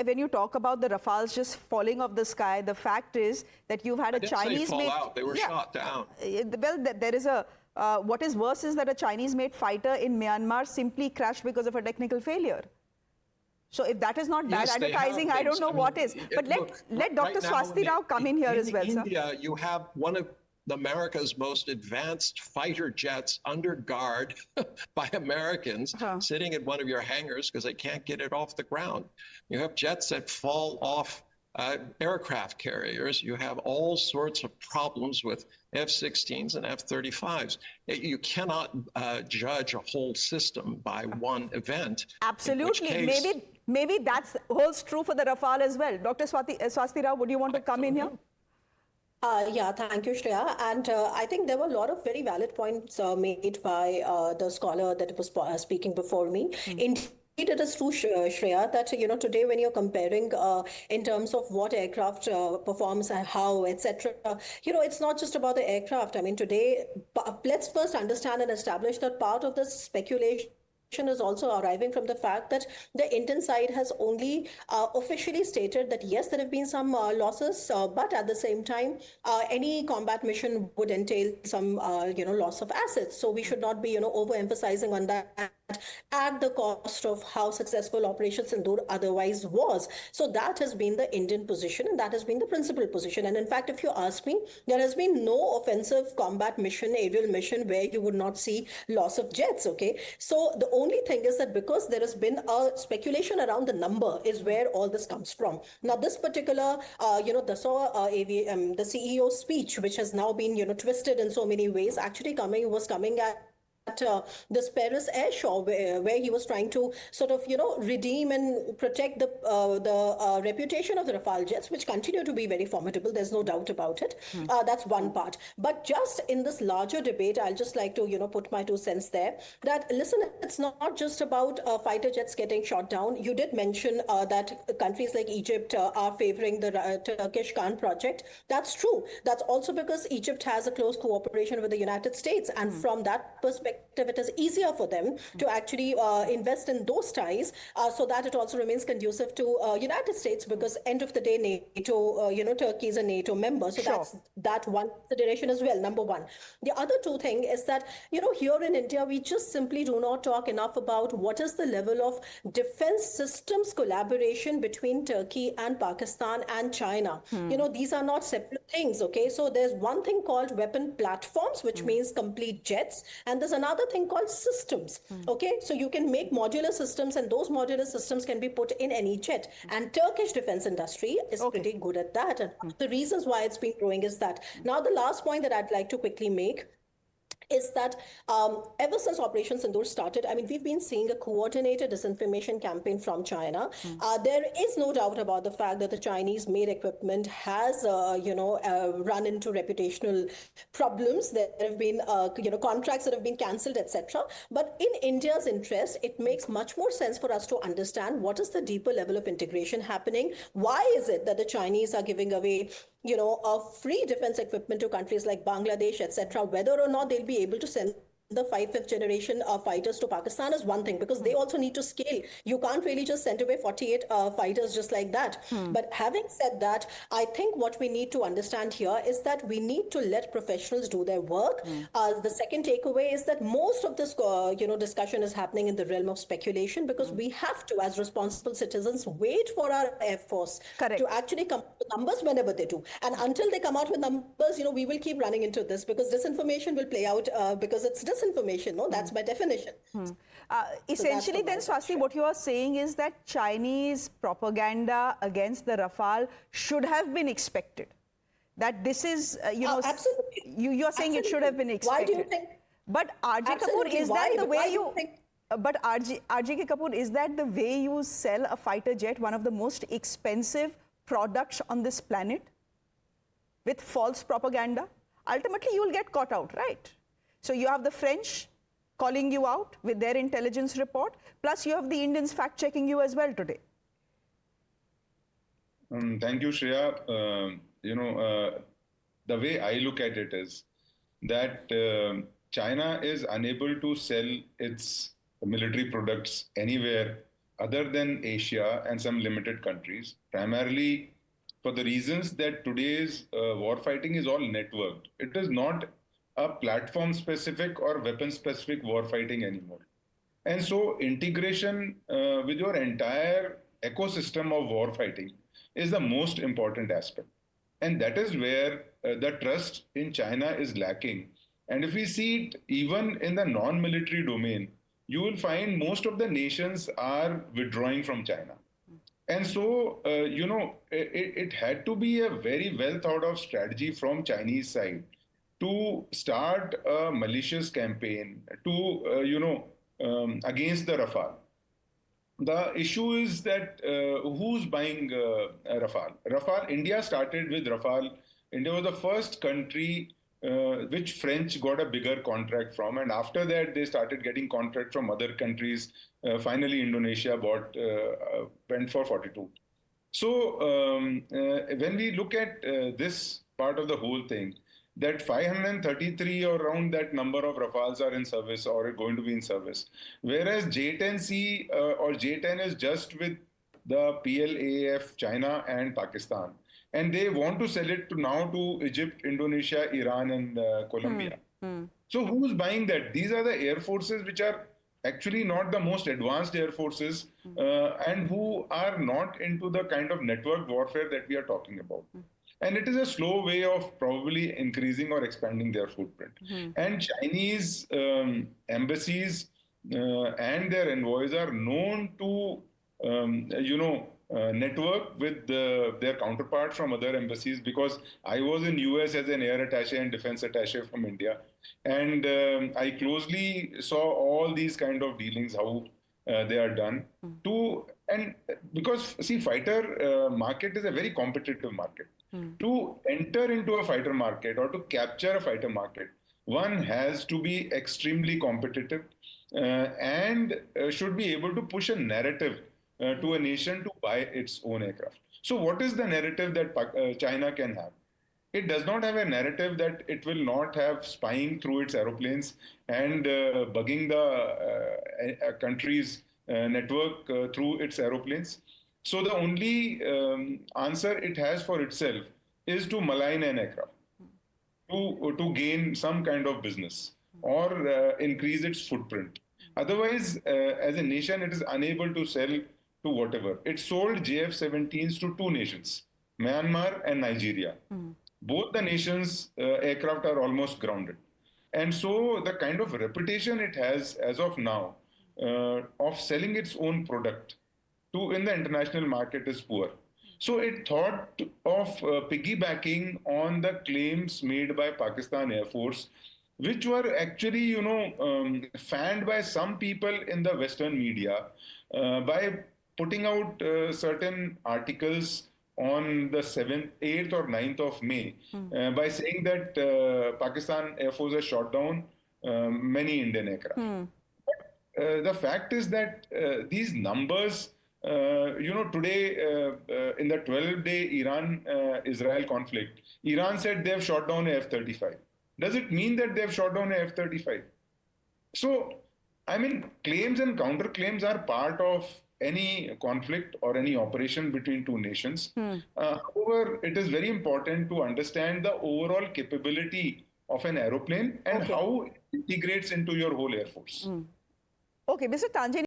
when you talk about the Rafales just falling off the sky, the fact is that you've had a Chinese fall out. They were shot down. Well, there is a, what is worse is that a Chinese-made fighter in Myanmar simply crashed because of a technical failure. So if that is not bad advertising, I don't know what is. But let Dr. Swasti Rao come in here as well, sir. In India, you have one of America's most advanced fighter jets under guard by Americans sitting in one of your hangars because they can't get it off the ground. You have jets that fall off aircraft carriers. You have all sorts of problems with F-16s and F-35s. You cannot judge a whole system by one event. Absolutely. Maybe that holds true for the Rafale as well. Dr. Swasti Rao, would you want to come in here? Yeah, thank you, Shreya. And I think there were a lot of very valid points made by the scholar that was speaking before me. Indeed, it is true, Shreya, that today when you're comparing in terms of what aircraft performs and how, etc., it's not just about the aircraft. I mean, today, let's first understand and establish that part of the speculation is also arriving from the fact that the Indian side has only officially stated that yes, there have been some losses, but at the same time, any combat mission would entail some loss of assets. So we should not be overemphasizing on that at the cost of how successful Operation Sindoor otherwise was. So that has been the Indian position, and that has been the principal position. And in fact, if you ask me, there has been no offensive combat mission, aerial mission, where you would not see loss of jets. Okay, so the only thing is that because there has been a speculation around the number is where all this comes from. Now, this particular, the CEO's speech, which has now been, twisted in so many ways, actually was coming at this Paris air show where he was trying to sort of redeem and protect the reputation of the Rafale jets, which continue to be very formidable. There's no doubt about it. That's one part. But just in this larger debate, I'll just like to put my 2 cents there. That listen, it's not just about fighter jets getting shot down. You did mention that countries like Egypt are favoring the Turkish Khan project. That's true. That's also because Egypt has a close cooperation with the United States, and from that perspective, it is easier for them to actually invest in those ties so that it also remains conducive to United States, because end of the day, NATO, Turkey is a NATO member. So that's that one consideration as well, number one. The other two thing is that, here in India, we just simply do not talk enough about what is the level of defense systems collaboration between Turkey and Pakistan and China. These are not separate things, okay? So there's one thing called weapon platforms, which means complete jets, and there's another thing called systems. Okay, so you can make modular systems, and those modular systems can be put in any jet. And Turkish defense industry is pretty good at that. And the reasons why it's been growing is that. Now, the last point that I'd like to quickly make is that ever since Operation Sindoor started, I mean, we've been seeing a coordinated disinformation campaign from China. There is no doubt about the fact that the Chinese-made equipment has, run into reputational problems. There have been, contracts that have been cancelled, etc. But in India's interest, it makes much more sense for us to understand what is the deeper level of integration happening. Why is it that the Chinese are giving away free defense equipment to countries like Bangladesh, etc., whether or not they'll be able to send the 5th generation fighters to Pakistan is one thing, because they also need to scale. You can't really just send away 48 fighters just like that. But having said that, I think what we need to understand here is that we need to let professionals do their work. The second takeaway is that most of this discussion is happening in the realm of speculation, because we have to, as responsible citizens, wait for our Air Force to actually come up with numbers whenever they do. And until they come out with numbers, we will keep running into this, because disinformation will play out because it's disinformation. No, that's by definition. Essentially, then, Swasti, what you are saying is that Chinese propaganda against the Rafale should have been expected. That this is, absolutely. You're saying it should have been expected. Why do you think? But RJ Kapoor, is that the way you? But RJ Kapoor, is that the way you sell a fighter jet, one of the most expensive products on this planet, with false propaganda? Ultimately, you will get caught out, right? So you have the French calling you out with their intelligence report, plus you have the Indians fact-checking you as well today. Thank you, Shreya. The way I look at it is that China is unable to sell its military products anywhere other than Asia and some limited countries, primarily for the reasons that today's war fighting is all networked. It is not a platform specific or weapon specific war fighting anymore. And so integration with your entire ecosystem of war fighting is the most important aspect. And that is where the trust in China is lacking. And if we see it even in the non-military domain, you will find most of the nations are withdrawing from China. And so, it had to be a very well thought of strategy from Chinese side to start a malicious campaign to, against the Rafale. The issue is that who's buying Rafale? India started with Rafale. India was the first country which French got a bigger contract from. And after that, they started getting contracts from other countries. Finally, Indonesia went for 42. So when we look at this part of the whole thing, that 533 or around that number of Rafales are in service or are going to be in service. Whereas J-10C or J-10 is just with the PLAF, China and Pakistan. And they want to sell it now to Egypt, Indonesia, Iran and Colombia. So who's buying that? These are the air forces which are actually not the most advanced air forces and who are not into the kind of network warfare that we are talking about. And it is a slow way of probably increasing or expanding their footprint. And Chinese embassies and their envoys are known to, network with their counterparts from other embassies, because I was in US as an air attaché and defense attaché from India. And I closely saw all these kind of dealings, how they are done. And because, see, fighter market is a very competitive market. To enter into a fighter market or to capture a fighter market, one has to be extremely competitive and should be able to push a narrative to a nation to buy its own aircraft. So what is the narrative that China can have? It does not have a narrative that it will not have spying through its aeroplanes and bugging the country's network through its aeroplanes. So the only answer it has for itself is to malign an aircraft, to gain some kind of business or increase its footprint. Otherwise, as a nation, it is unable to sell to whatever. It sold JF-17s to two nations, Myanmar and Nigeria. Both the nations' aircraft are almost grounded. And so the kind of reputation it has as of now of selling its own product in the international market is poor. So it thought of piggybacking on the claims made by Pakistan Air Force, which were actually, fanned by some people in the Western media by putting out certain articles on the 7th, 8th or 9th of May by saying that Pakistan Air Force has shot down many Indian aircraft. But the fact is that these numbers, today in the 12-day Iran-Israel conflict, Iran said they have shot down a F-35. Does it mean that they have shot down a F-35? So, I mean, claims and counterclaims are part of any conflict or any operation between two nations. However, it is very important to understand the overall capability of an aeroplane and how it integrates into your whole air force. Okay, Mr. Tanjani.